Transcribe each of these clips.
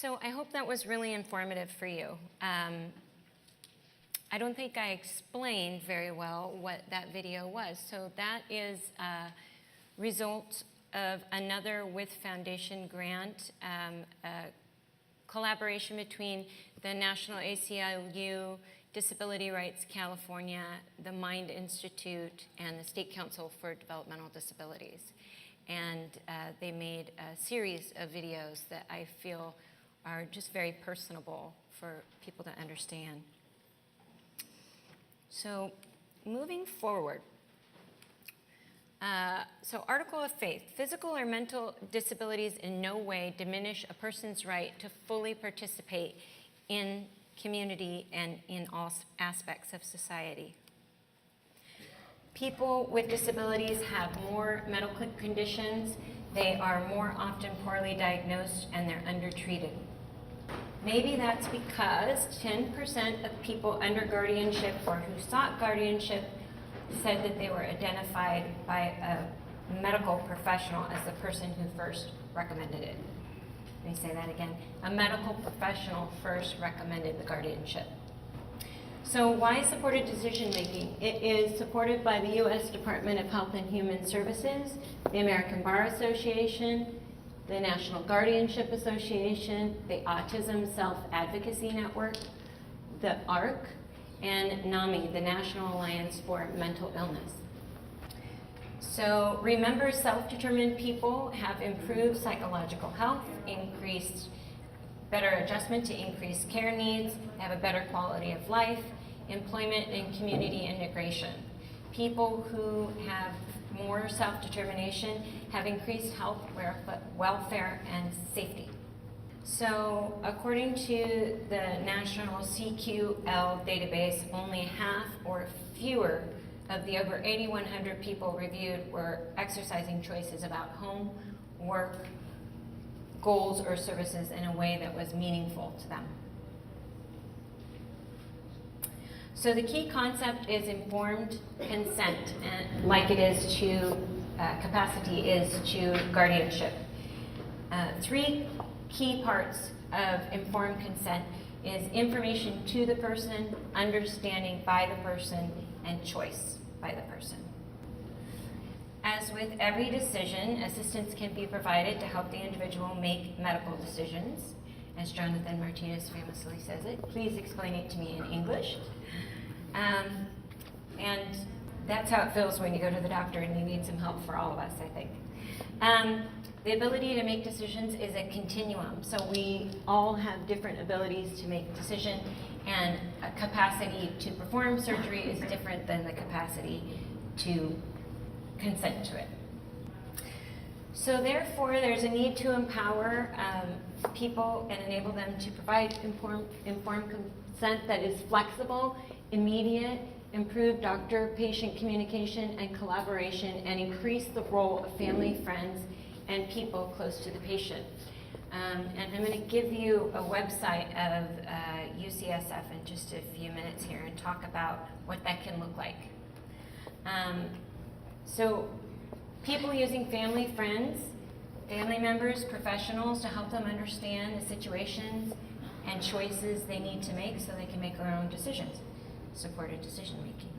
So I hope that was really informative for you. I don't think I explained very well what that video was. So that is a result of another With Foundation grant, a collaboration between the National ACLU, Disability Rights California, the Mind Institute, and the State Council for Developmental Disabilities. And they made a series of videos that I feel are just very personable for people to understand. So moving forward, so Article of Faith, physical or mental disabilities in no way diminish a person's right to fully participate in community and in all aspects of society. People with disabilities have more medical conditions, they are more often poorly diagnosed, and they're undertreated. Maybe that's because 10% of people under guardianship or who sought guardianship said that they were identified by a medical professional as the person who first recommended it. Let me say that again. A medical professional first recommended the guardianship. So why supported decision making? It is supported by the U.S. Department of Health and Human Services, the American Bar Association, the National Guardianship Association, the Autism Self-Advocacy Network, the ARC, and NAMI, the National Alliance for Mental Illness. So remember, self-determined people have improved psychological health, increased better adjustment to increased care needs, have a better quality of life, employment and community integration. People who have more self-determination have increased health, welfare, and safety. So according to the National CQL database, only half or fewer of the over 8,100 people reviewed were exercising choices about home, work, goals, or services in a way that was meaningful to them. So the key concept is informed consent, and like it is to capacity is to guardianship. Three key parts of informed consent is information to the person, understanding by the person, and choice by the person. As with every decision, assistance can be provided to help the individual make medical decisions. As Jonathan Martinez famously says it, please explain it to me in English. And that's how it feels when you go to the doctor and you need some help for all of us, I think. The ability to make decisions is a continuum. So we all have different abilities to make decisions, and a capacity to perform surgery is different than the capacity to consent to it. So therefore, there's a need to empower people and enable them to provide informed consent that is flexible, immediate, improve doctor-patient communication and collaboration, and increase the role of family, friends, and people close to the patient. And I'm going to give you a website of UCSF in just a few minutes here and talk about what that can look like. So people using family, friends, family members, professionals to help them understand the situations and choices they need to make so they can make their own decisions. Supported decision making.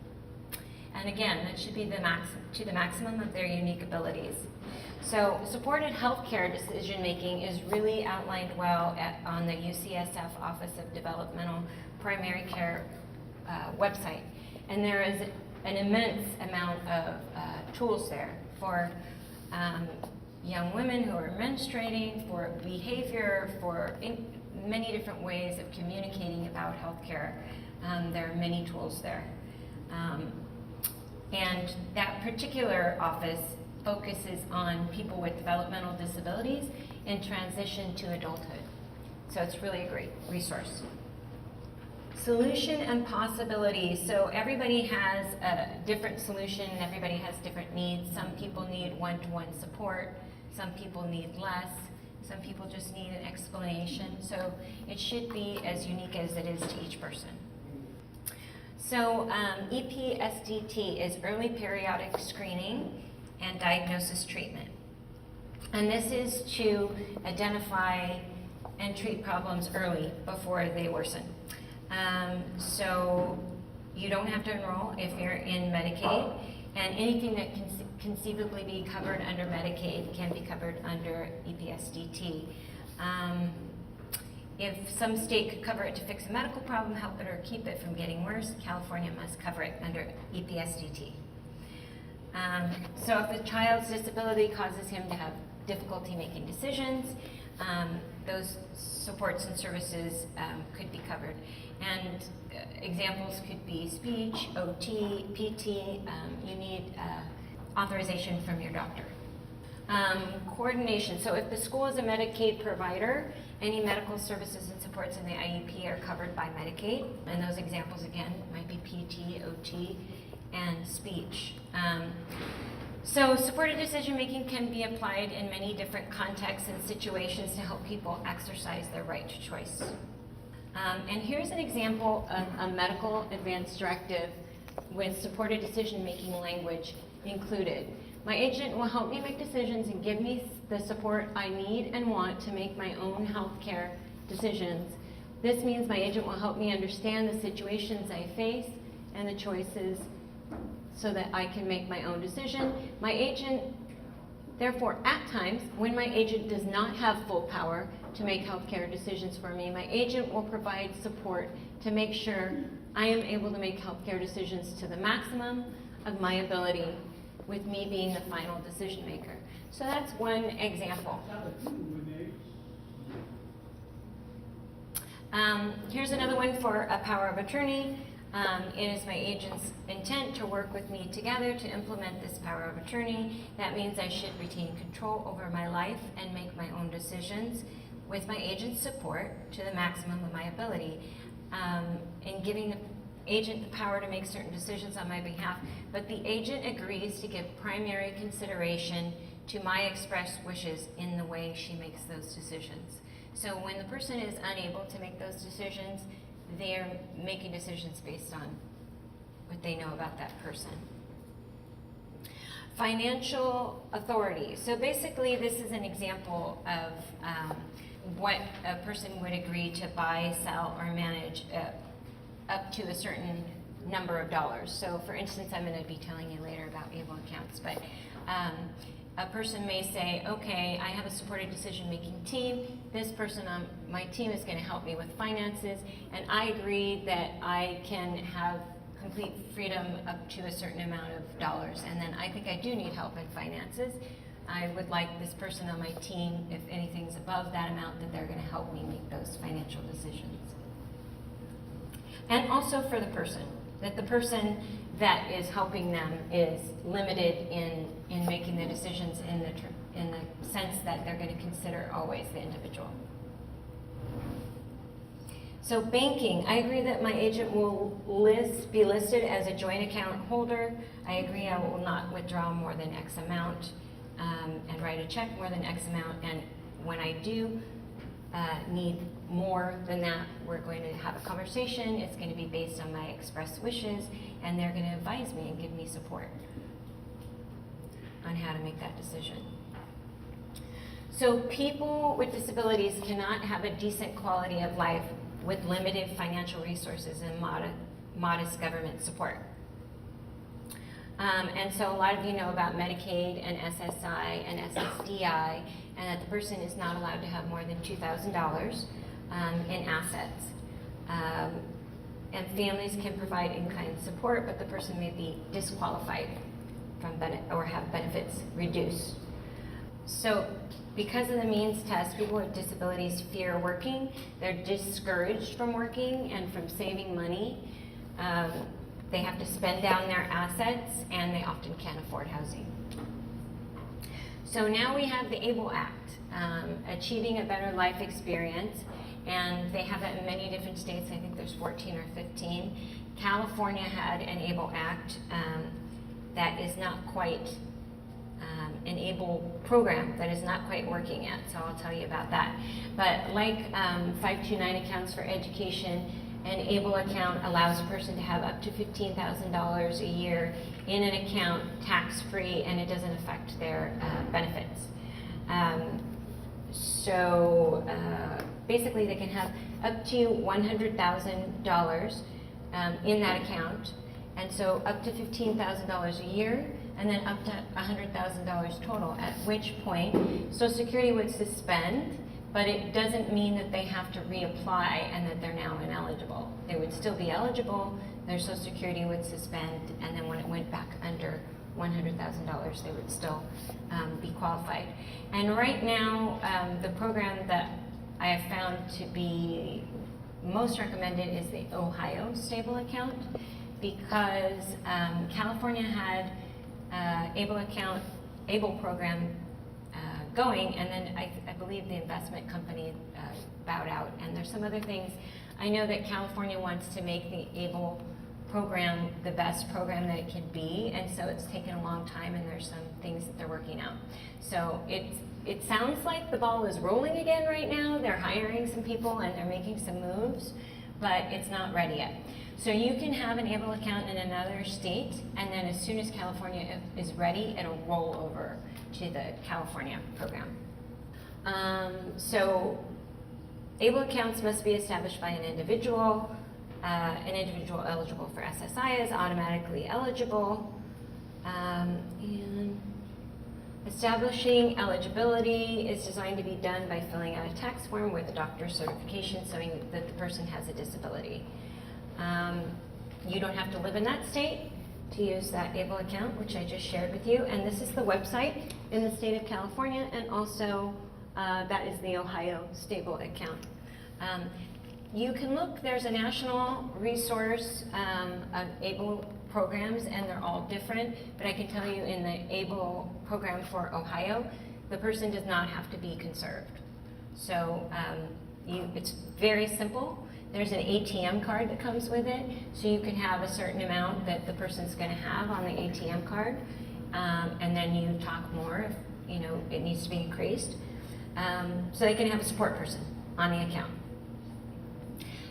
And again, that should be to the maximum of their unique abilities. So supported healthcare decision making is really outlined well on the UCSF Office of Developmental Primary Care website. And there is an immense amount of tools there for young women who are menstruating, for behavior, for many different ways of communicating about healthcare. There are many tools there. And that particular office focuses on people with developmental disabilities in transition to adulthood. So it's really a great resource. Solution and possibility. So everybody has a different solution, everybody has different needs. Some people need one-to-one support, some people need less, some people just need an explanation. So it should be as unique as it is to each person. So EPSDT is early periodic screening and diagnosis treatment. And this is to identify and treat problems early before they worsen. So you don't have to enroll if you're in Medicaid, and anything that can conceivably be covered under Medicaid can be covered under EPSDT. If some state could cover it to fix a medical problem, help it, or keep it from getting worse, California must cover it under EPSDT. So if the child's disability causes him to have difficulty making decisions, those supports and services could be covered. And examples could be speech, OT, PT. You need authorization from your doctor. Coordination. So if the school is a Medicaid provider, any medical services and supports in the IEP are covered by Medicaid. And those examples, again, might be PT, OT, and speech. So supported decision-making can be applied in many different contexts and situations to help people exercise their right to choice. And here's an example of a medical advance directive with supported decision-making language included. My agent will help me make decisions and give me the support I need and want to make my own health care decisions. This means my agent will help me understand the situations I face and the choices so that I can make my own decision. My agent, therefore, at times, when my agent does not have full power to make healthcare decisions for me, my agent will provide support to make sure I am able to make healthcare decisions to the maximum of my ability, with me being the final decision maker. So that's one example. Here's another one for a power of attorney. It is my agent's intent to work with me together to implement this power of attorney. That means I should retain control over my life and make my own decisions with my agent's support to the maximum of my ability. In giving the agent the power to make certain decisions on my behalf, but the agent agrees to give primary consideration to my expressed wishes in the way she makes those decisions. So when the person is unable to make those decisions, they're making decisions based on what they know about that person. Financial authority. So basically this is an example of what a person would agree to buy, sell, or manage up to a certain number of dollars. So for instance, I'm going to be telling you later about able accounts, but a person may say, okay, I have a supported decision-making team. This person on my team is going to help me with finances, and I agree that I can have complete freedom up to a certain amount of dollars, and then I think I do need help in finances. I would like this person on my team, if anything's above that amount, that they're going to help me make those financial decisions. And also for the person, that the person that is helping them is limited in making the decisions in the sense that they're going to consider always the individual. So banking, I agree that my agent will be listed as a joint account holder. I agree I will not withdraw more than X amount and write a check more than X amount. And when I do need more than that, we're going to have a conversation. It's going to be based on my expressed wishes, and they're going to advise me and give me support on how to make that decision. So people with disabilities cannot have a decent quality of life with limited financial resources and modest government support. And so a lot of you know about Medicaid and SSI and SSDI, and that the person is not allowed to have more than $2,000 in assets. And families can provide in-kind support, but the person may be disqualified from or have benefits reduced. So because of the means test, people with disabilities fear working. They're discouraged from working and from saving money. They have to spend down their assets, and they often can't afford housing. So now we have the ABLE Act, Achieving a Better Life Experience, and they have that in many different states. I think there's 14 or 15. California had an ABLE Act that is not quite an ABLE program that is not quite working yet, so I'll tell you about that. But like 529 accounts for education, an ABLE account allows a person to have up to $15,000 a year in an account tax-free, and it doesn't affect their benefits. So basically they can have up to $100,000 in that account, and so up to $15,000 a year, and then up to $100,000 total, at which point Social Security would suspend, but it doesn't mean that they have to reapply and that they're now ineligible. They would still be eligible, their Social Security would suspend, and then when it went back under $100,000, they would still be qualified. And right now, the program that I have found to be most recommended is the Ohio Stable Account, because California had ABLE program going, and then I believe the investment company bowed out, and there's some other things. I know that California wants to make the ABLE program the best program that it can be, and so it's taken a long time, and there's some things that they're working out. So it sounds like the ball is rolling again right now. They're hiring some people and they're making some moves, but it's not ready yet. So you can have an ABLE account in another state, and then as soon as California is ready, it'll roll over to the California program. So ABLE accounts must be established by an individual. An individual eligible for SSI is automatically eligible. And establishing eligibility is designed to be done by filling out a tax form with a doctor's certification showing that the person has a disability. You don't have to live in that state to use that ABLE account, which I just shared with you. And this is the website in the state of California, and also that is the Ohio Stable Account. You can look, there's a national resource of ABLE programs, and they're all different, but I can tell you in the ABLE program for Ohio, the person does not have to be conserved. So it's very simple. There's an ATM card that comes with it, so you can have a certain amount that the person's going to have on the ATM card, and then you talk more if it needs to be increased. So they can have a support person on the account.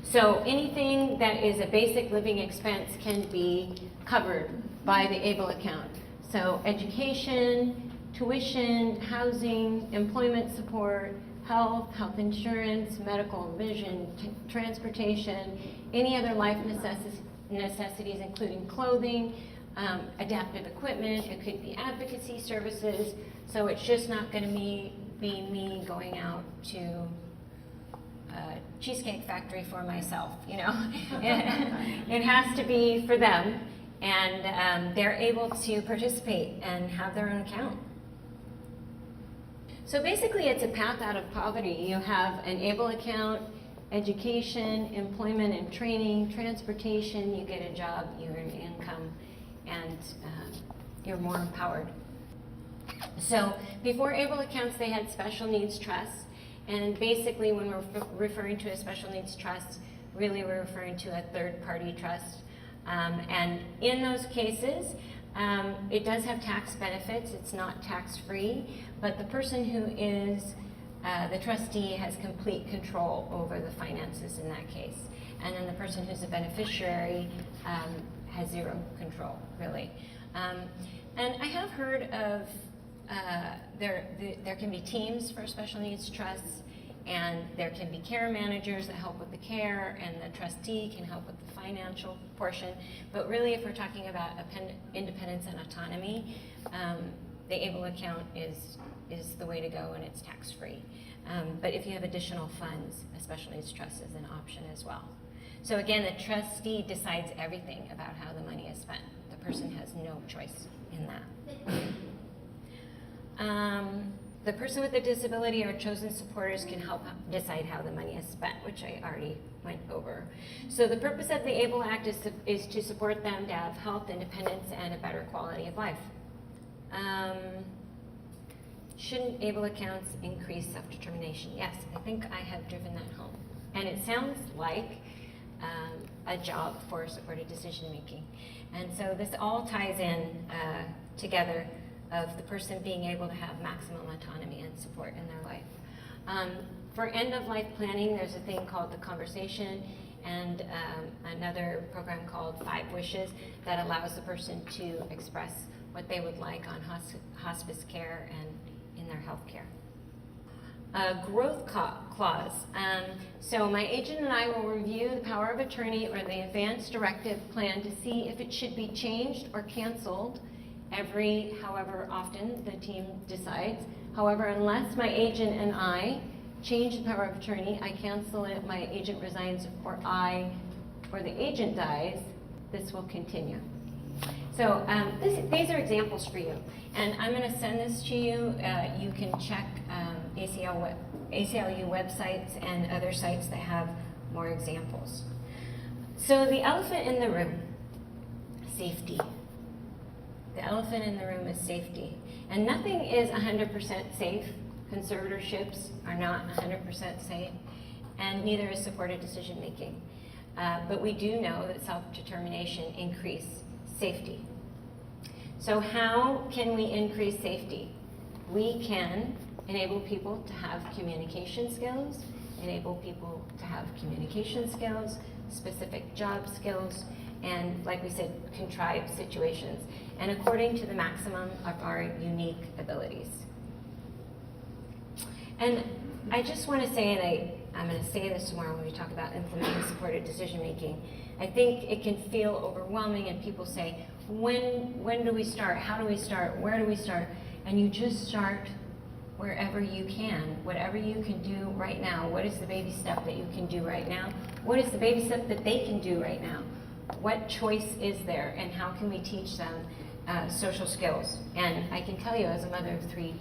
So anything that is a basic living expense can be covered by the ABLE account. So education, tuition, housing, employment support, health insurance, medical, vision, transportation, any other life necessities, including clothing, adaptive equipment. It could be advocacy services. So it's just not going to be me going out to Cheesecake Factory for myself, It has to be for them, and they're able to participate and have their own account. So basically it's a path out of poverty. You have an ABLE account, education, employment and training, transportation, you get a job, you earn income, and you're more empowered. So before ABLE accounts, they had special needs trusts. And basically, when we're referring to a special needs trust, really we're referring to a third-party trust. And in those cases, it does have tax benefits. It's not tax-free, but the person who is the trustee has complete control over the finances in that case. And then the person who's a beneficiary has zero control, really. And I have heard of there can be teams for special needs trusts, and there can be care managers that help with the care, and the trustee can help with the financial portion. But really, if we're talking about independence and autonomy, the ABLE account is the way to go, and it's tax-free. But if you have additional funds, a special needs trust is an option as well. So again, the trustee decides everything about how the money is spent. The person has no choice in that. The person with the disability or chosen supporters can help decide how the money is spent, which I already went over. So the purpose of the ABLE Act is to support them to have health, independence, and a better quality of life. Shouldn't ABLE accounts increase self-determination? Yes, I think I have driven that home. And it sounds like a job for supported decision-making. And so this all ties in together of the person being able to have maximum autonomy and support in their life. For end-of-life planning, there's a thing called the Conversation, and another program called 5 Wishes that allows the person to express what they would like on hospice care and in their health care. growth clause. So my agent and I will review the power of attorney or the advance directive plan to see if it should be changed or canceled every however often the team decides. However, unless my agent and I change the power of attorney, I cancel it, my agent resigns, or the agent dies, this will continue. So these are examples for you. And I'm going to send this to you. You can check ACLU websites and other sites that have more examples. So the elephant in the room, safety. The elephant in the room is safety. And nothing is 100% safe. Conservatorships are not 100% safe, and neither is supported decision making. But we do know that self-determination increases safety. So how can we increase safety? We can enable people to have communication skills, specific job skills, and like we said, contrived situations, and according to the maximum of our unique abilities. And I just want to say, and I'm going to say this tomorrow when we talk about implementing supported decision making, I think it can feel overwhelming, and people say, when do we start? How do we start? Where do we start? And you just start wherever you can, whatever you can do right now. What is the baby step that you can do right now? What is the baby step that they can do right now? What choice is there, and how can we teach them social skills? And I can tell you, as a mother of 3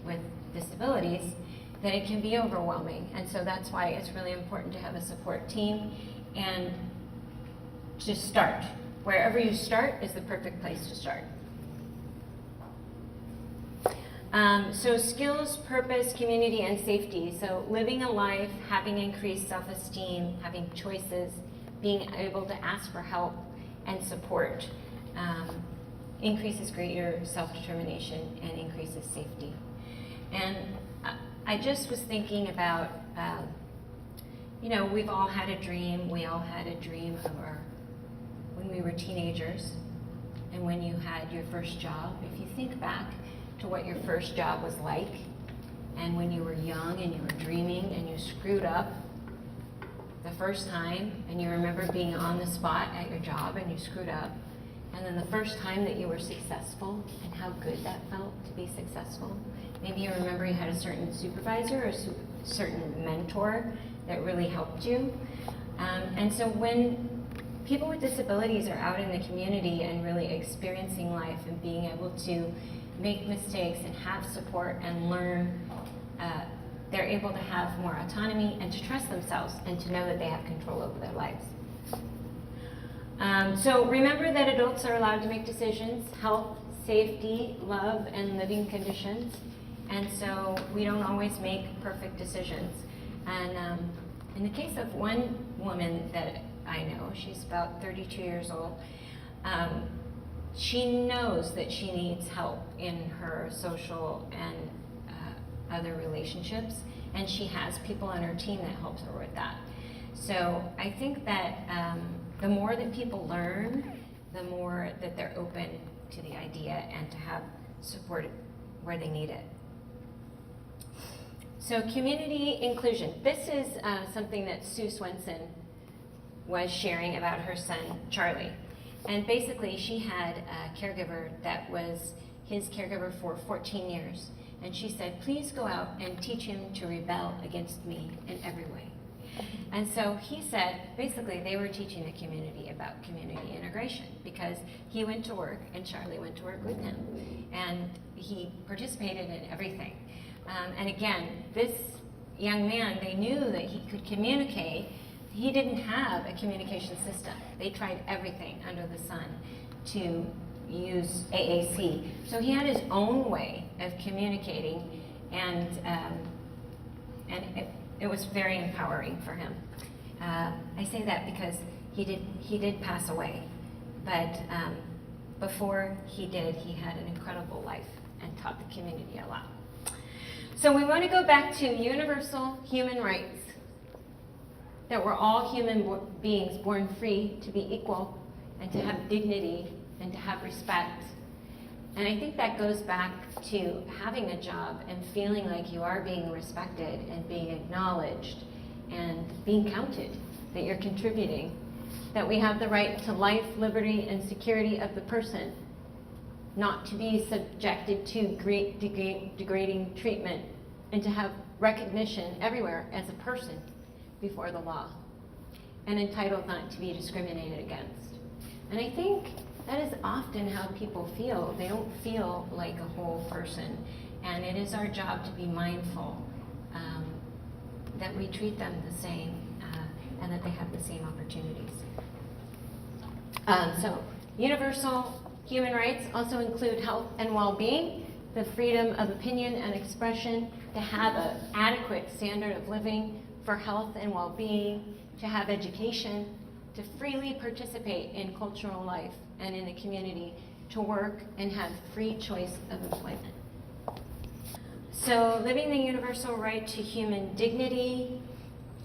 with disabilities, that it can be overwhelming. And so that's why it's really important to have a support team and just start. Wherever you start is the perfect place to start. So skills, purpose, community, and safety. So living a life, having increased self-esteem, having choices, being able to ask for help and support increases greater self-determination and increases safety. And I just was thinking about, we've all had a dream. We all had a dream of when we were teenagers and when you had your first job. If you think back to what your first job was like, and when you were young and you were dreaming and you screwed up the first time, and you remember being on the spot at your job and you screwed up, and then the first time that you were successful and how good that felt to be successful. Maybe you remember you had a certain supervisor or a certain mentor that really helped you. And so when people with disabilities are out in the community and really experiencing life and being able to make mistakes and have support and learn, they're able to have more autonomy and to trust themselves and to know that they have control over their lives. So remember that adults are allowed to make decisions, health, safety, love, and living conditions. And so we don't always make perfect decisions. And in the case of one woman that I know, she's about 32 years old, she knows that she needs help in her social and other relationships, and she has people on her team that helps her with that. So I think that the more that people learn, the more that they're open to the idea and to have support where they need it. So community inclusion. This is something that Sue Swenson was sharing about her son, Charlie. And basically, she had a caregiver that was his caregiver for 14 years. And she said, please go out and teach him to rebel against me in every way. And so he said, basically, they were teaching the community about community integration because he went to work and Charlie went to work with him. And he participated in everything. And again, this young man, they knew that he could communicate. He didn't have a communication system. They tried everything under the sun to use AAC. So he had his own way of communicating, and it was very empowering for him. I say that because he did pass away, but before he did, he had an incredible life and taught the community a lot. So we want to go back to universal human rights, that we're all human beings born free to be equal and to have dignity and to have respect. And I think that goes back to having a job and feeling like you are being respected and being acknowledged and being counted, that you're contributing, that we have the right to life, liberty, and security of the person, not to be subjected to degrading treatment, and to have recognition everywhere as a person before the law, and entitled not to be discriminated against. And I think that is often how people feel. They don't feel like a whole person, and it is our job to be mindful that we treat them the same and that they have the same opportunities. So universal human rights also include health and well-being, the freedom of opinion and expression, to have an adequate standard of living for health and well-being, to have education, to freely participate in cultural life and in the community, to work and have free choice of employment. So living the universal right to human dignity,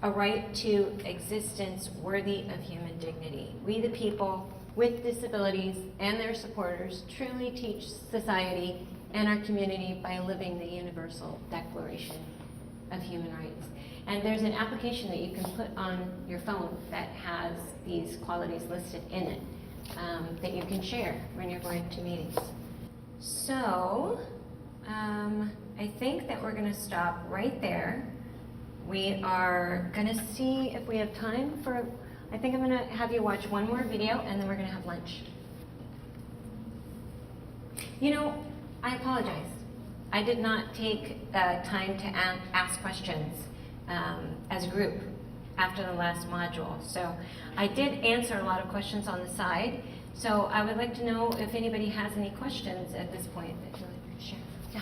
a right to existence worthy of human dignity. We the people with disabilities and their supporters truly teach society and our community by living the Universal Declaration of Human Rights. And there's an application that you can put on your phone that has these qualities listed in it that you can share when you're going to meetings. So I think that we're going to stop right there. We are going to see if we have time for, I think I'm going to have you watch one more video and then we're going to have lunch. You know, I apologize. I did not take time to ask questions as a group after the last module. So I did answer a lot of questions on the side. So I would like to know if anybody has any questions at this point that you'd like to share. Yeah.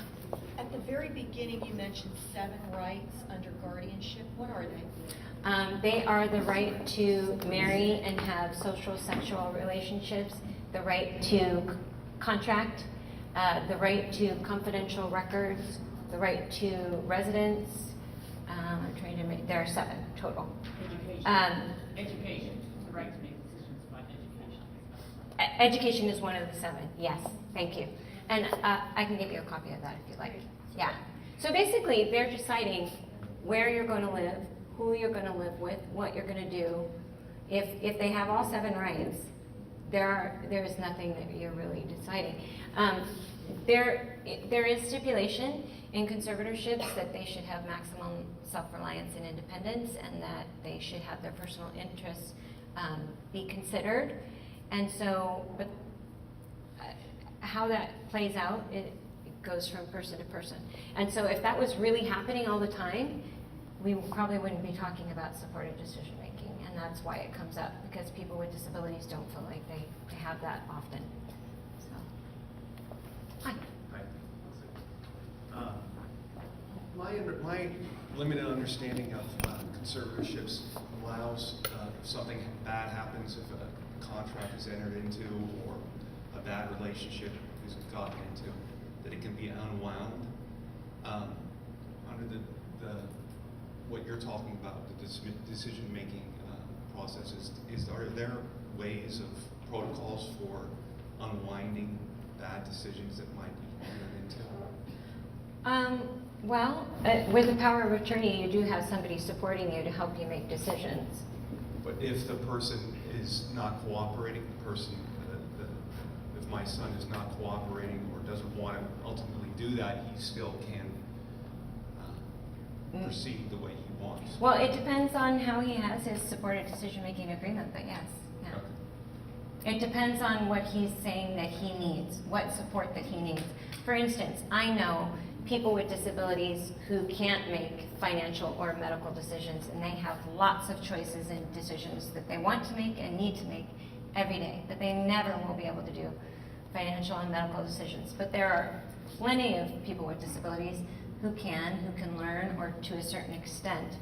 At the very beginning, you mentioned 7 rights under guardianship. What are they? They are the right to marry and have social sexual relationships, the right to contract, the right to confidential records, the right to residence. I'm trying to make, there are 7 total. Education, the right to make decisions about education. Education is one of the 7, yes, thank you. And I can give you a copy of that if you'd like. Yeah. So basically, they're deciding where you're going to live, who you're going to live with, what you're going to do. If they have all 7 rights, there is nothing that you're really deciding. There is stipulation in conservatorships that they should have maximum self-reliance and independence, and that they should have their personal interests be considered. And so, but how that plays out, it goes from person to person. And so if that was really happening all the time, we probably wouldn't be talking about supported decision making, and that's why it comes up, because people with disabilities don't feel like they have that often. So, hi. My limited understanding of conservatorships allows if something bad happens, if a contract is entered into or a bad relationship is gotten into, that it can be unwound. Under the what you're talking about, the decision-making processes, are there ways of protocols for unwinding bad decisions that might be entered into? Well, with the power of attorney, you do have somebody supporting you to help you make decisions. But if the person is not cooperating, if my son is not cooperating or doesn't want to ultimately do that, he still can proceed the way he wants. Well, it depends on how he has his supported decision-making agreement, but yes. Yeah. Okay. It depends on what he's saying that he needs, what support that he needs. For instance, I know people with disabilities who can't make financial or medical decisions, and they have lots of choices and decisions that they want to make and need to make every day, but they never will be able to do financial and medical decisions. But there are plenty of people with disabilities who can learn, or to a certain extent,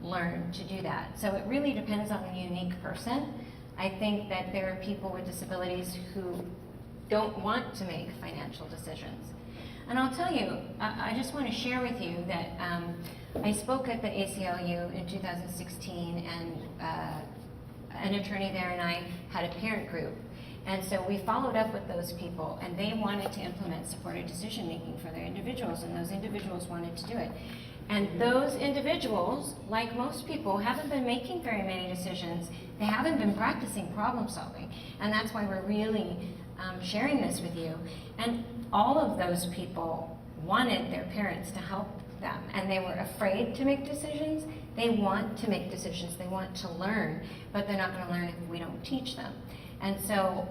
learn to do that. So it really depends on the unique person. I think that there are people with disabilities who don't want to make financial decisions. And I'll tell you, I just want to share with you that I spoke at the ACLU in 2016, and an attorney there and I had a parent group. And so we followed up with those people, and they wanted to implement supported decision-making for their individuals, and those individuals wanted to do it. And those individuals, like most people, haven't been making very many decisions. They haven't been practicing problem solving. And that's why we're really sharing this with you. And all of those people wanted their parents to help them, and they were afraid to make decisions. They want to make decisions, they want to learn, but they're not going to learn if we don't teach them. And so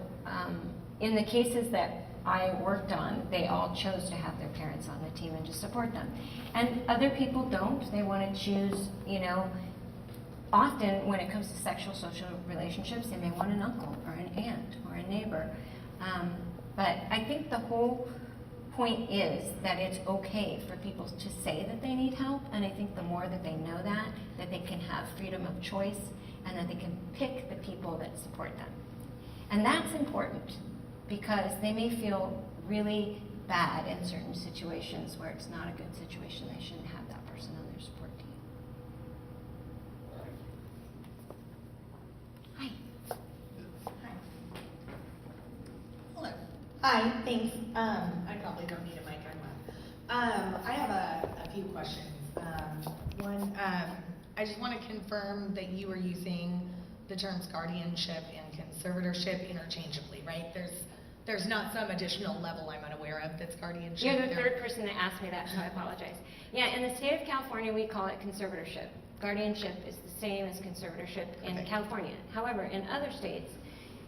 in the cases that I worked on, they all chose to have their parents on the team and to support them. And other people don't. They want to choose, often when it comes to sexual social relationships, they may want an uncle or an aunt or a neighbor. But I think the whole point is that it's okay for people to say that they need help, and I think the more that they know that they can have freedom of choice, and that they can pick the people that support them. And that's important, because they may feel really bad in certain situations where it's not a good situation. They shouldn't have that person on their support team. Hi. Hi. Hello. Hi, thanks. I probably don't need a mic, I have a few questions. One, I just want to confirm that you are using the terms guardianship and conservatorship interchangeably, right? There's not some additional level I'm unaware of that's guardianship. You're the third person that asked me that, so I apologize. Yeah, in the state of California, we call it conservatorship. Guardianship is the same as conservatorship in Okay. California. However, in other states,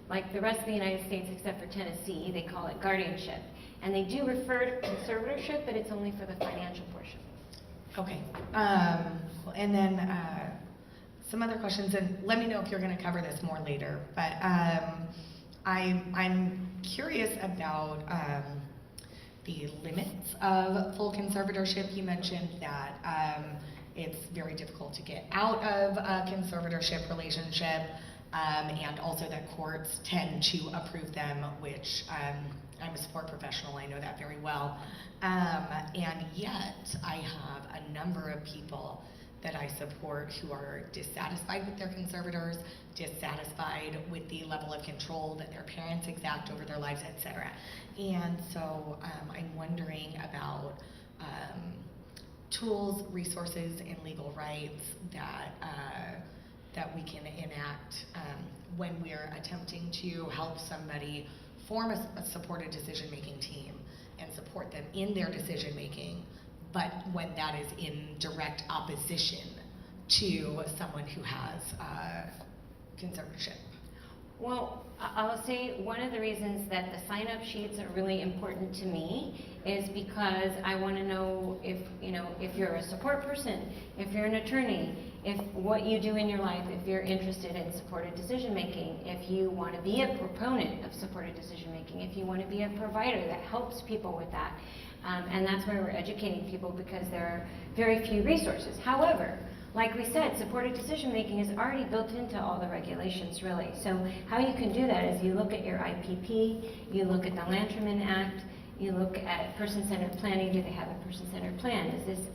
like the rest of the United States except for Tennessee, they call it guardianship. And they do refer to conservatorship, but it's only for the financial portion. Okay. And then some other questions, and let me know if you're going to cover this more later. But I'm curious about the limits of full conservatorship. You mentioned that it's very difficult to get out of a conservatorship relationship, and also that courts tend to approve them, which I'm a support professional, I know that very well. And yet I have a number of people that I support who are dissatisfied with their conservators, dissatisfied with the level of control that their parents exact over their lives, etc. And so I'm wondering about tools, resources, and legal rights that we can enact when we're attempting to help somebody form a supported decision-making team and support them in their decision-making, but when that is in direct opposition to someone who has conservatorship. Well, I'll say one of the reasons that the sign-up sheets are really important to me is because I want to know if you're a support person, if you're an attorney, if what you do in your life, if you're interested in supported decision-making, if you want to be a proponent of supported decision-making, if you want to be a provider that helps people with that. And that's why we're educating people, because there are very few resources. However, like we said, supported decision-making is already built into all the regulations, really. So how you can do that is you look at your IPP, you look at the Lanterman Act, you look at person-centered planning. Do they have a person-centered plan? Is this,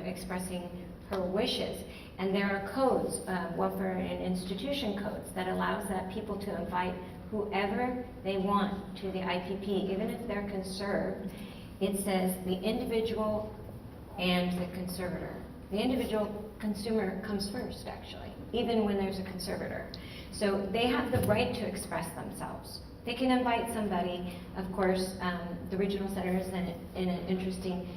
expressing her wishes? And there are codes, welfare and institution codes, that allows that people to invite whoever they want to the IPP, even if they're conserved. It says the individual and the conservator. The individual consumer comes first, actually, even when there's a conservator. So they have the right to express themselves. They can invite somebody. Of course, the regional center is in an interesting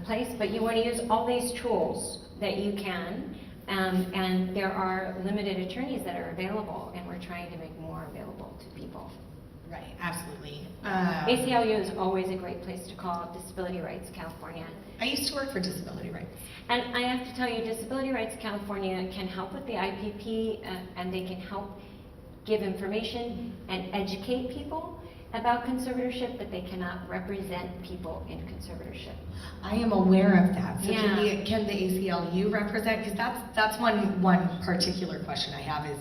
place, but you want to use all these tools that you can, and there are limited attorneys that are available, and we're trying to make more available to people. Right, absolutely. ACLU is always a great place to call. Disability Rights California. I used to work for Disability Rights. And I have to tell you, Disability Rights California can help with the IPP, and they can help give information and educate people about conservatorship, but they cannot represent people in conservatorship. I am aware of that. So Yeah. can the ACLU represent? Because that's one particular question I have is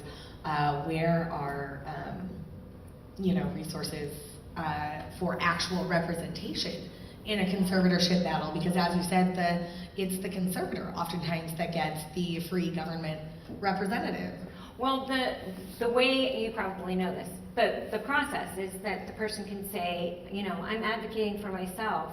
where are resources for actual representation in a conservatorship battle? Because as you said, it's the conservator oftentimes that gets the free government representative. Well, the way, you probably know this, but the process is that the person can say, you know, I'm advocating for myself.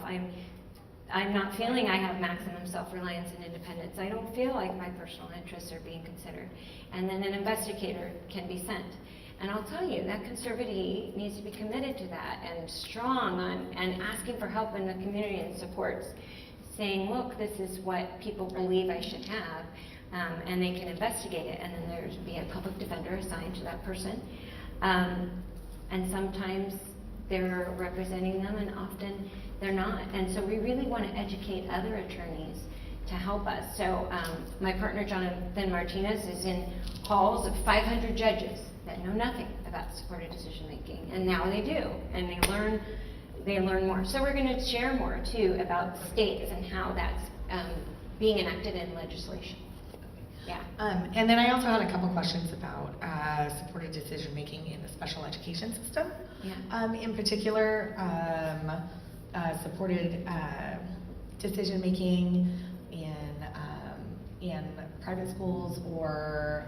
I'm not feeling I have maximum self-reliance and independence. I don't feel like my personal interests are being considered. And then an investigator can be sent. And I'll tell you, that conservatee needs to be committed to that and strong on, and asking for help in the community and supports, saying, look, this is what people believe I should have, and they can investigate it. And then there's be a public defender assigned to that person. And sometimes they're representing them, and often they're not. And so we really want to educate other attorneys to help us. So my partner Jonathan Martinez is in halls of 500 judges that know nothing about supported decision making, and now they do, and they learn more. So we're going to share more too about states and how that's being enacted in legislation. Yeah. And then I also had a couple questions about supported decision making in the special education system. Yeah. In particular, supported decision making in private schools or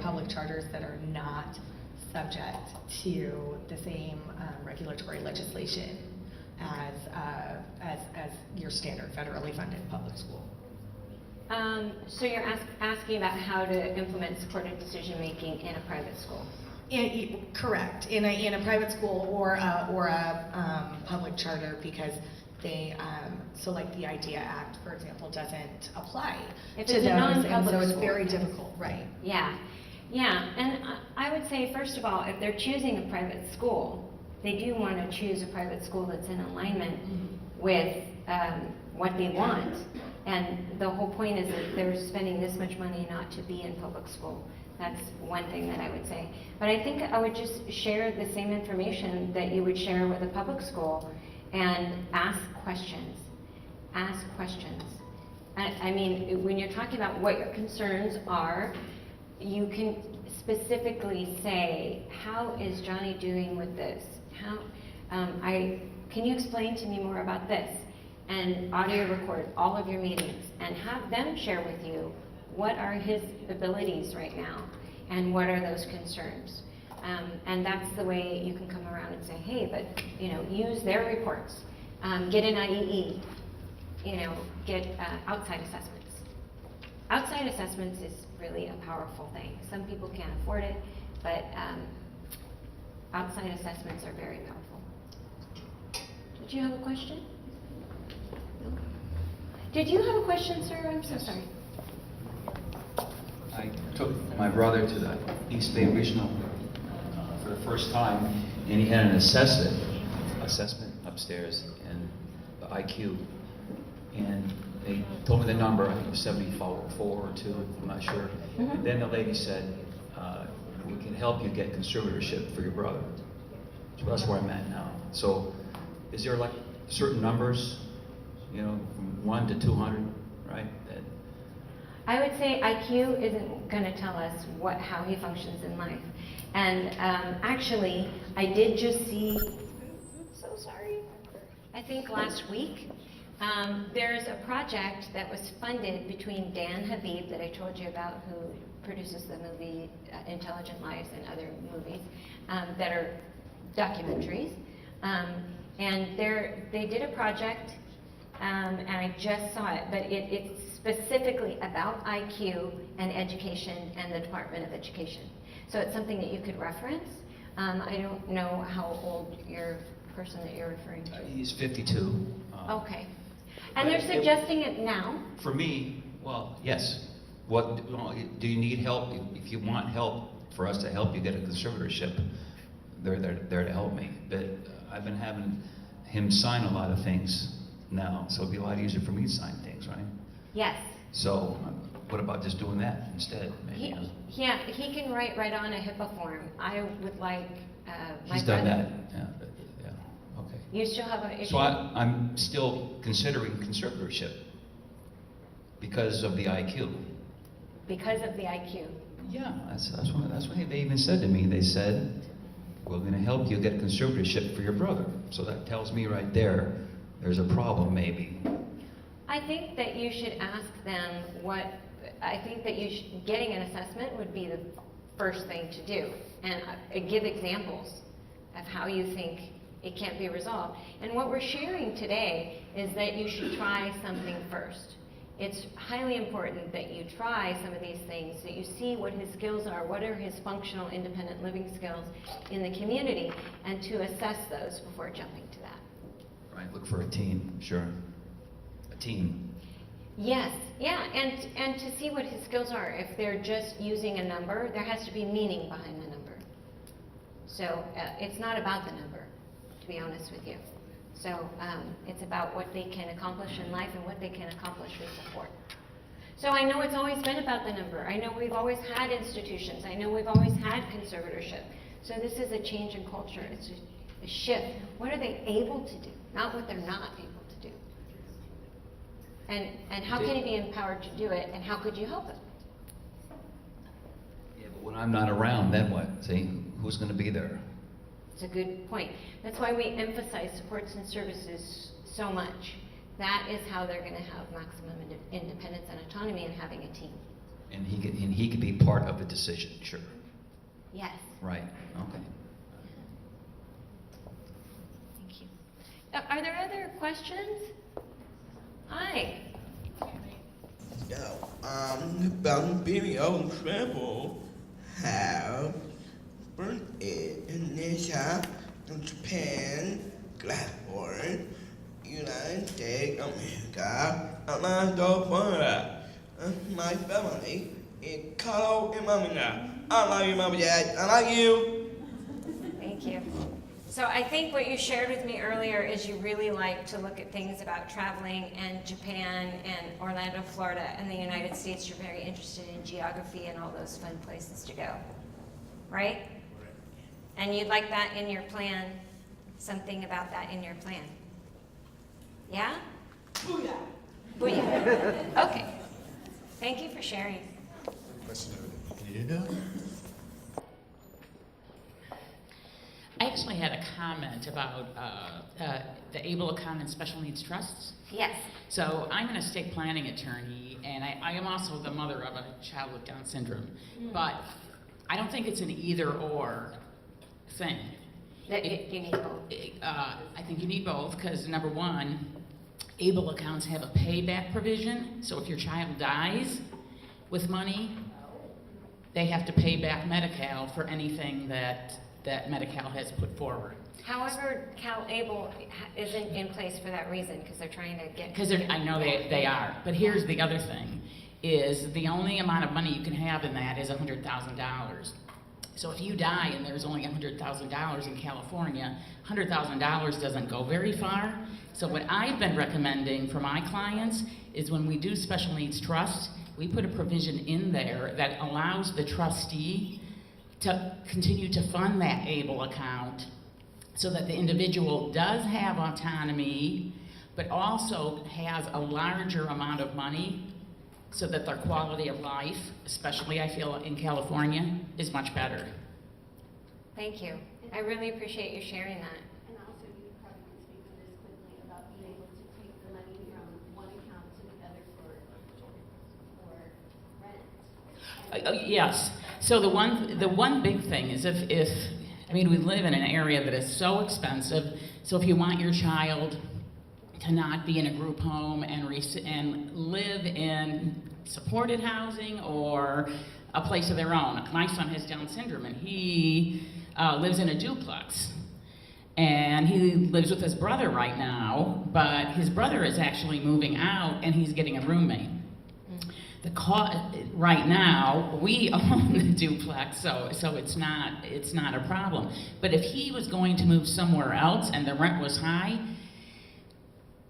public charters that are not subject to the same regulatory legislation as your standard federally funded public school. So you're asking about how to implement supported decision making in a private school. Correct, in a private school or a public charter, because they so like the IDEA Act, for example, doesn't apply If to it's a those, and non-public so it's school. very difficult, right? Yeah, and I would say, first of all, if they're choosing a private school, they do want to choose a private school that's in alignment with what they want. And the whole point is that they're spending this much money not to be in public school. That's one thing that I would say. But I think I would just share the same information that you would share with a public school and ask questions. Ask questions. I mean, when you're talking about what your concerns are, you can specifically say, how is Johnny doing with this? Can you explain to me more about this? And audio record all of your meetings and have them share with you what are his abilities right now and what are those concerns. And that's the way you can come around and say, hey, but use their reports, get an IEE, get outside assessments. Outside assessments is really a powerful thing. Some people can't afford it, but outside assessments are very powerful. Did you have a question? No? Did you have a question, sir? I'm so sorry. I took my brother to the East Bay Regional for the first time, and he had an assessment upstairs, and the IQ, and they told me the number. I think it was 74 or 2, I'm not sure. Mm-hmm. And then the lady said, we can help you get conservatorship for your brother. So that's where I'm at now. So is there like certain numbers, from 1 to 200, right? I would say IQ isn't going to tell us how he functions in life. And actually, I did just see, so sorry, I think last week, there's a project that was funded between Dan Habib, that I told you about, who produces the movie Intelligent Lives and other movies that are documentaries. And they did a project, and I just saw it, but it's specifically about IQ and education and the Department of Education. So it's something that you could reference. I don't know how old your person that you're referring to is. He's 52. Okay. And they're suggesting it now. For me, well, yes. What do you need help? If you want help for us to help you get a conservatorship, they're there to help me. But I've been having him sign a lot of things now, so it'll be a lot easier for me to sign things, right? Yes. So what about just doing that instead? Maybe. He can write right on a HIPAA form. I would like my He's done brother. that. Yeah. Okay. You still have an issue? So I'm still considering conservatorship because of the IQ. Because of the IQ. Yeah, that's what they even said to me. They said, we're going to help you get a conservatorship for your brother. So that tells me right there's a problem maybe. I think that you should ask them getting an assessment would be the first thing to do. And give examples of how you think it can't be resolved. And what we're sharing today is that you should try something first. It's highly important that you try some of these things, that you see what his skills are, what are his functional independent living skills in the community, and to assess those before jumping to that. Right, look for a team, sure. A team. Yes, yeah, and to see what his skills are. If they're just using a number, there has to be meaning behind the number. So it's not about the number, to be honest with you. So it's about what they can accomplish in life and what they can accomplish with support. So I know it's always been about the number. I know we've always had institutions. I know we've always had conservatorship. So this is a change in culture. It's a shift. What are they able to do, not what they're not able to do? And how can he be empowered to do it, and how could you help him? Yeah, but when I'm not around, then what? See, who's going to be there? It's a good point. That's why we emphasize supports and services so much. That is how they're going to have maximum independence and autonomy in having a team. And he could be part of the decision, sure. Yes. Right, okay. Thank you. Are there other questions? Hi. About video travel have burned it in Asia, Japan, Glasgow, United States, America, Orlando, Florida. My family is Carlo and Mamina. I love you, Mama Dad. I like you. Thank you. So I think what you shared with me earlier is you really like to look at things about traveling, and Japan and Orlando, Florida, and the United States. You're very interested in geography and all those fun places to go, right? And you'd like that in your plan, something about that in your plan. Yeah? Booyah. Booyah. Okay. Thank you for sharing. Question over there. I actually had a comment about the ABLE account and special needs trusts. Yes. So I'm an estate planning attorney, and I am also the mother of a child with Down syndrome. But I don't think it's an either-or thing. You need both. I think you need both, because number one, ABLE accounts have a payback provision. So if your child dies with money, they have to pay back Medi-Cal for anything that Medi-Cal has put forward. However, CalAble isn't in place for that reason, because they're trying to get... Because I know they are. But here's the other thing, is the only amount of money you can have in that is $100,000. So if you die and there's only $100,000 in California, $100,000 doesn't go very far. So what I've been recommending for my clients is when we do special needs trust, we put a provision in there that allows the trustee to continue to fund that ABLE account so that the individual does have autonomy, but also has a larger amount of money so that their quality of life, especially I feel in California, is much better. Thank you. I really appreciate you sharing that. And also, you probably can speak to this quickly about being able to take the money from one account to the other for rent. Yes. So the one big thing is if we live in an area that is so expensive. So if you want your child to not be in a group home and live in supported housing or a place of their own. My son has Down syndrome, and he lives in a duplex. And he lives with his brother right now, but his brother is actually moving out, and he's getting a roommate. Right now, we own the duplex, so it's not a problem. But if he was going to move somewhere else and the rent was high,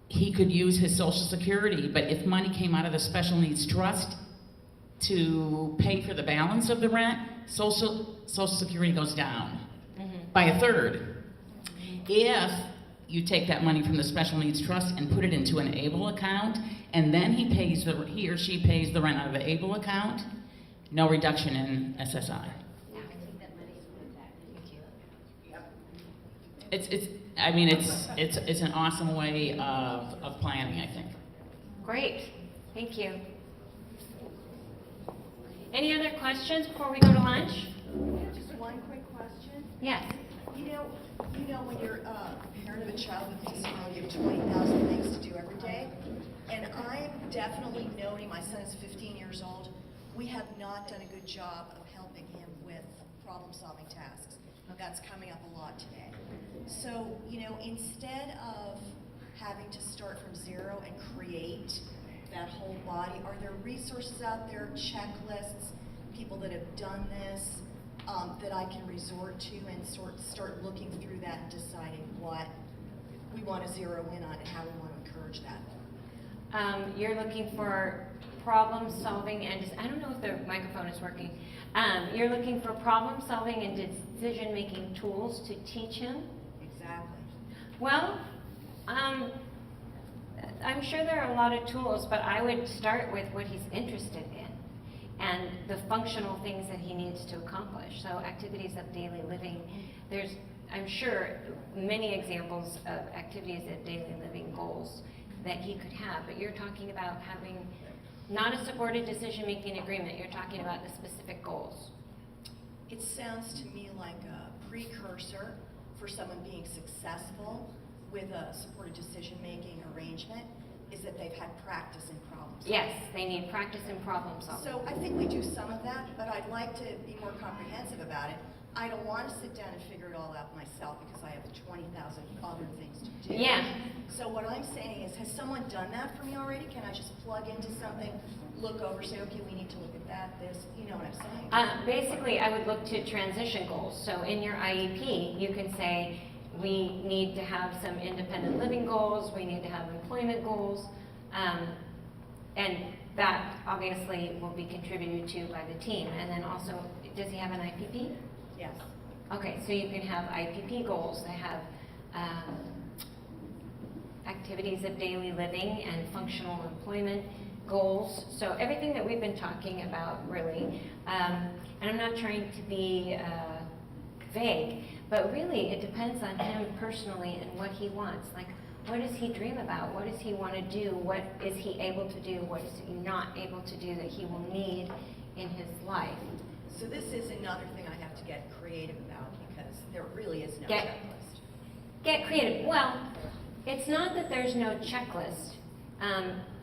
he could use his Social Security. But if money came out of the Special Needs Trust to pay for the balance of the rent, Social Security goes down by a third. If you take that money from the Special Needs Trust and put it into an ABLE account, and then he or she pays the rent out of the ABLE account, no reduction in SSI. It's an awesome way of planning, I think. Great. Thank you. Any other questions before we go to lunch? one quick question. Yes. You know when you're a parent of a child with a disability, you have 20,000 things to do every day. And I'm definitely noting, my son is 15 years old, we have not done a good job of helping him with problem-solving tasks. That's coming up a lot today. So, instead of having to start from zero and create that whole body, are there resources out there, checklists, people that have done this, that I can resort to and start looking through that and deciding what we want to zero in on and how we want to encourage that? You're looking for problem solving and I don't know if the microphone is working. You're looking for problem solving and decision making tools to teach him? Exactly. Well, I'm sure there are a lot of tools, but I would start with what he's interested in and the functional things that he needs to accomplish. So activities of daily living, there's, I'm sure, many examples of activities of daily living goals that he could have, but you're talking about having not a supported decision-making agreement, you're talking about the specific goals. It sounds to me like a precursor for someone being successful with a supported decision-making arrangement is that they've had practice in problem solving. Yes, they need practice in problem solving. So I think we do some of that, but I'd like to be more comprehensive about it. I don't want to sit down and figure it all out myself because I have 20,000 other things to do. Yeah. So what I'm saying is, has someone done that for me already? Can I just plug into something, look over, say, okay, we need to look at that, this, you know what I'm saying? Basically, I would look to transition goals. So in your IEP, you can say, we need to have some independent living goals, we need to have employment goals, and that obviously will be contributed to by the team. And then also, does he have an IPP? Yes. Okay, so you can have IPP goals that have activities of daily living and functional employment goals. So everything that we've been talking about, really. And I'm not trying to be vague, but really it depends on him personally and what he wants. Like, what does he dream about? What does he want to do? What is he able to do? What is he not able to do that he will need in his life? So this is another thing I have to get creative about because there really is no checklist. Get creative. Well, it's not that there's no checklist.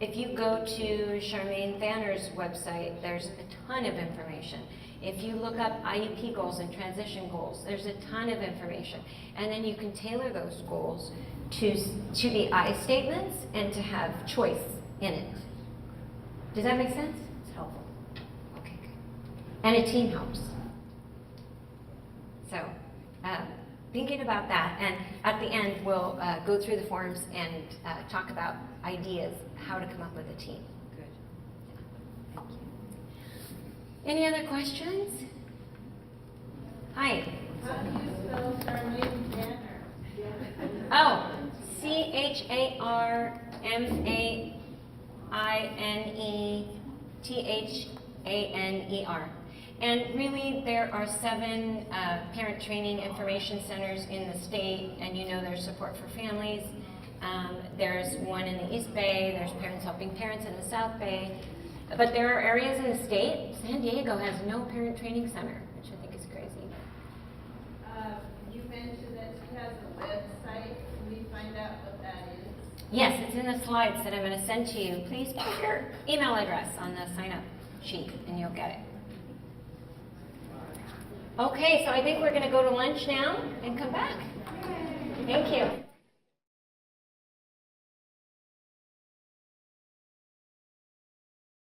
If you go to Charmaine Thanner's website, there's a ton of information. If you look up IEP goals and transition goals, there's a ton of information. And then you can tailor those goals to the I statements and to have choice in it. Does that make sense? It's helpful. Okay, good. And a team helps. So, thinking about that, and at the end we'll go through the forms and talk about ideas, how to come up with a team. Good. Thank you. Any other questions? Hi. How do you spell Charmaine Banner? Oh, CHARMAINETHANER. And really, there are 7 parent training information centers in the state, and you know there's support for families. There's one in the East Bay, there's Parents Helping Parents in the South Bay. But there are areas in the state, San Diego has no parent training center, which I think is crazy. You mentioned that she has a website. Can we find out what that is? Yes, it's in the slides that I'm going to send to you. Please put your email address on the sign-up sheet, and you'll get it. Okay, so I think we're going to go to lunch now and come back. Thank you.